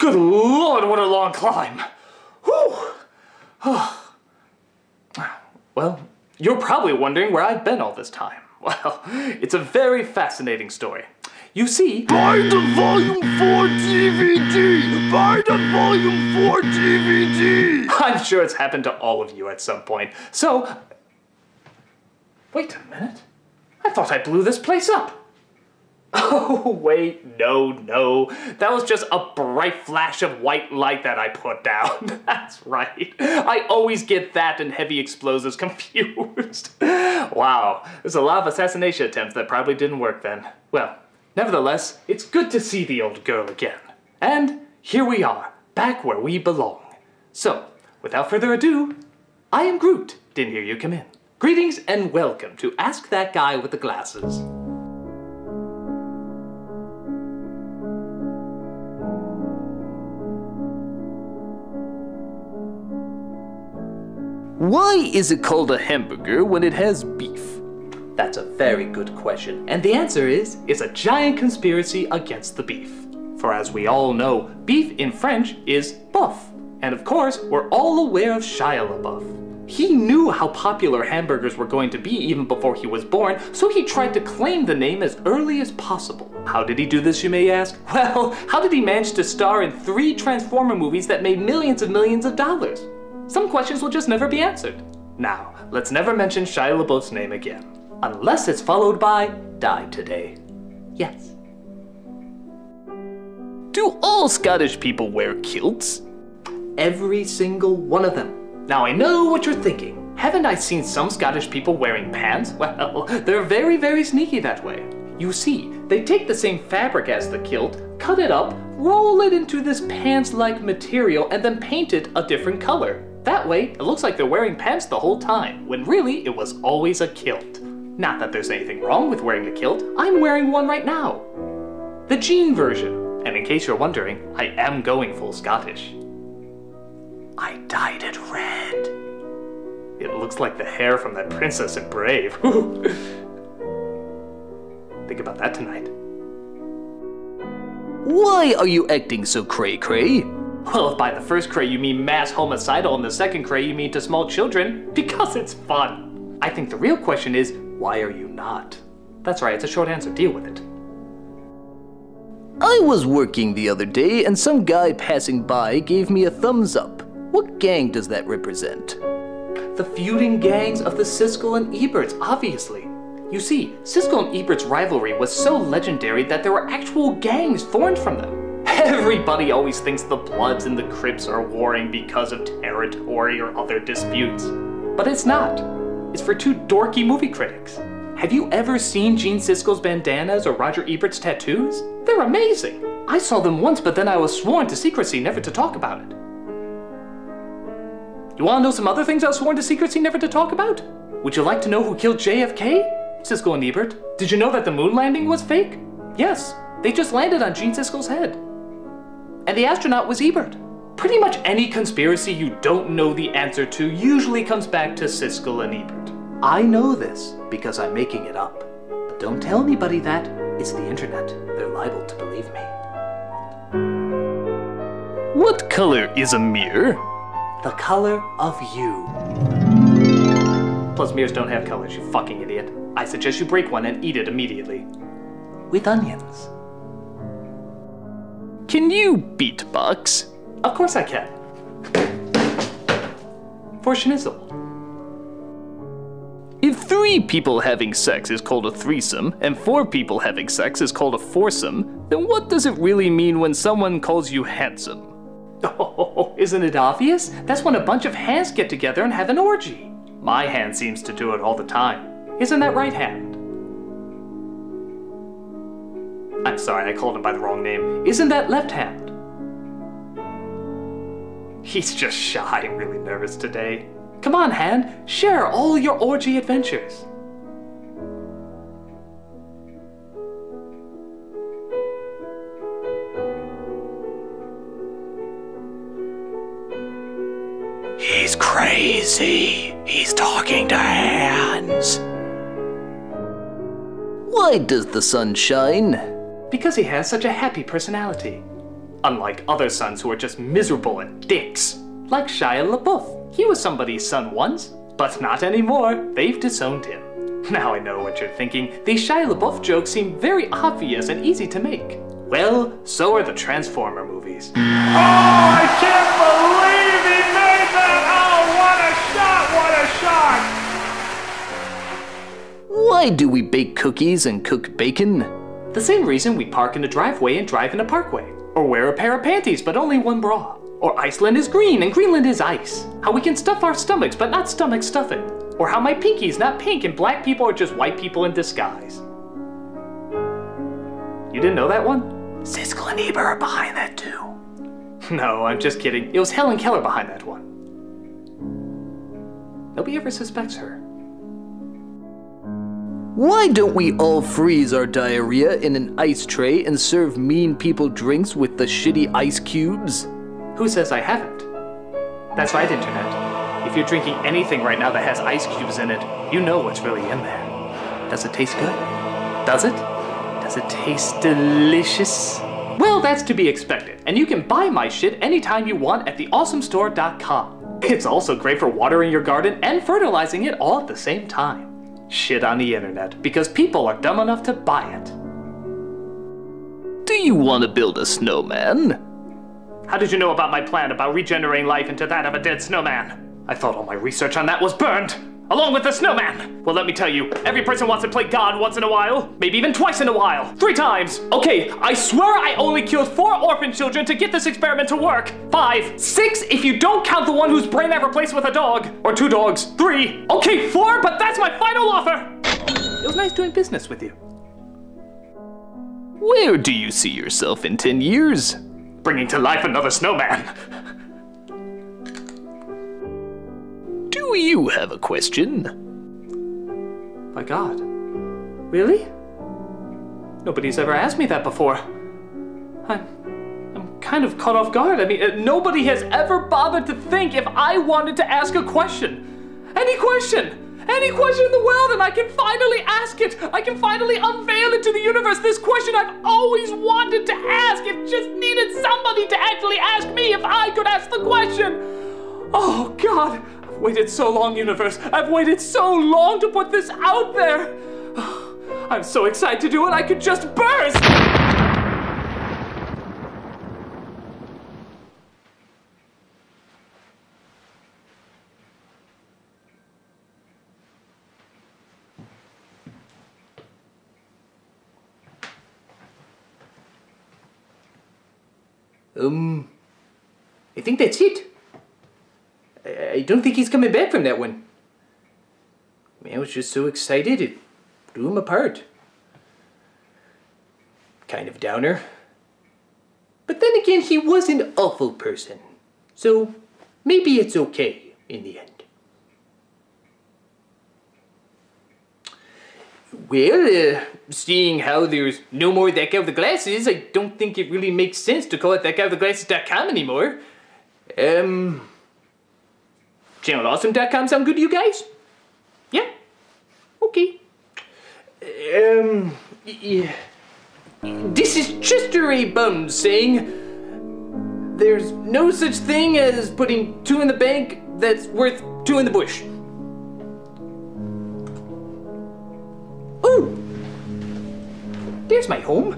Good Lord, what a long climb. Whew. Well, you're probably wondering where I've been all this time. Well, it's a very fascinating story. You see... Buy the Volume 4 DVD! Buy the Volume 4 DVD! I'm sure it's happened to all of you at some point. So... Wait a minute. I thought I blew this place up. Oh, wait, no. That was just a bright flash of white light that I put down. That's right. I always get that and heavy explosives confused. Wow, there's a lot of assassination attempts that probably didn't work then. Well, nevertheless, it's good to see the old girl again. And here we are, back where we belong. So, without further ado, I am Groot. Didn't hear you come in. Greetings and welcome to Ask That Guy with the Glasses. Why is it called a hamburger when it has beef? That's a very good question, and the answer is, it's a giant conspiracy against the beef. For as we all know, beef in French is boeuf. And of course, we're all aware of Shia LaBeouf. He knew how popular hamburgers were going to be even before he was born, so he tried to claim the name as early as possible. How did he do this, you may ask? Well, how did he manage to star in 3 Transformer movies that made millions and millions of dollars? Some questions will just never be answered. Now, let's never mention Shia LaBeouf's name again. Unless it's followed by, died today. Yes. Do all Scottish people wear kilts? Every single one of them. Now I know what you're thinking. Haven't I seen some Scottish people wearing pants? Well, they're very, very sneaky that way. You see, they take the same fabric as the kilt, cut it up, roll it into this pants-like material, and then paint it a different color. That way, it looks like they're wearing pants the whole time, when really it was always a kilt. Not that there's anything wrong with wearing a kilt, I'm wearing one right now. The jean version. And in case you're wondering, I am going full Scottish. I dyed it red. It looks like the hair from that princess in Brave. Think about that tonight. Why are you acting so cray-cray? Well, if by the first cray you mean mass homicidal and the second cray you mean to small children, because it's fun. I think the real question is, why are you not? That's right, it's a short answer, deal with it. I was working the other day and some guy passing by gave me a thumbs up. What gang does that represent? The feuding gangs of the Siskel and Eberts, obviously. You see, Siskel and Ebert's rivalry was so legendary that there were actual gangs formed from them. Everybody always thinks the Bloods and the Crips are warring because of territory or other disputes. But it's not. It's for 2 dorky movie critics. Have you ever seen Gene Siskel's bandanas or Roger Ebert's tattoos? They're amazing. I saw them once, but then I was sworn to secrecy never to talk about it. You want to know some other things I was sworn to secrecy never to talk about? Would you like to know who killed JFK? Siskel and Ebert. Did you know that the moon landing was fake? Yes, they just landed on Gene Siskel's head. And the astronaut was Ebert. Pretty much any conspiracy you don't know the answer to usually comes back to Siskel and Ebert. I know this because I'm making it up. But don't tell anybody that. It's the internet. They're liable to believe me. What color is a mirror? The color of you. Plus mirrors don't have colors, you fucking idiot. I suggest you break one and eat it immediately. With onions. Can you beatbox? Of course I can. For schnitzel. If 3 people having sex is called a threesome, and 4 people having sex is called a foursome, then what does it really mean when someone calls you handsome? Oh, isn't it obvious? That's when a bunch of hands get together and have an orgy. My hand seems to do it all the time. Isn't that right hand? I'm sorry, I called him by the wrong name. Isn't that left hand? He's just shy and really nervous today. Come on, hand, share all your orgy adventures. He's crazy. He's talking to hands. Why does the sun shine? Because he has such a happy personality. Unlike other sons who are just miserable and dicks. Like Shia LaBeouf. He was somebody's son once, but not anymore. They've disowned him. Now I know what you're thinking. These Shia LaBeouf jokes seem very obvious and easy to make. Well, so are the Transformer movies. Oh, I can't believe he made that! Oh, what a shot! What a shot! Why do we bake cookies and cook bacon? The same reason we park in a driveway and drive in a parkway. Or wear a pair of panties but only one bra. Or Iceland is green and Greenland is ice. How we can stuff our stomachs but not stomach stuffing. Or how my pinky's not pink and black people are just white people in disguise. You didn't know that one? Siskel and Ebert are behind that too. No, I'm just kidding. It was Helen Keller behind that one. Nobody ever suspects her. Why don't we all freeze our diarrhea in an ice tray and serve mean people drinks with the shitty ice cubes? Who says I haven't? That's right, Internet. If you're drinking anything right now that has ice cubes in it, you know what's really in there. Does it taste good? Does it? Does it taste delicious? Well, that's to be expected, and you can buy my shit anytime you want at theawesomestore.com. It's also great for watering your garden and fertilizing it all at the same time. Shit on the internet, because people are dumb enough to buy it. Do you want to build a snowman? How did you know about my plan about regenerating life into that of a dead snowman? I thought all my research on that was burned, along with the snowman. Well, let me tell you, every person wants to play God once in a while, maybe even twice in a while, 3 times. Okay, I swear I only killed 4 orphan children to get this experiment to work. 5, 6 if you don't count the one whose brain I replaced with a dog. Or 2 dogs, 3. Okay, 4, but that's my final offer. It was nice doing business with you. Where do you see yourself in 10 years? Bringing to life another snowman. Do you have a question? My God. Really? Nobody's ever asked me that before. I'm kind of caught off guard. I mean, nobody has ever bothered to think if I wanted to ask a question. Any question in the world, and I can finally ask it. I can finally unveil it to the universe. This question I've always wanted to ask. It just needed somebody to actually ask me if I could ask the question. Oh God. I've waited so long, universe. I've waited so long to put this out there. I'm so excited to do it, I could just burst. I think that's it. I don't think he's coming back from that one. I was just so excited, it blew him apart. Kind of downer. But then again, he was an awful person. So maybe it's okay in the end. Well, seeing how there's no more That Guy with the Glasses, I don't think it really makes sense to call it thatguywiththeglasses.com anymore. ChannelAwesome.com sound good to you guys? Yeah? Okay. Yeah. This is Chester A. Bums saying, there's no such thing as putting 2 in the bank that's worth 2 in the bush. Ooh! There's my home.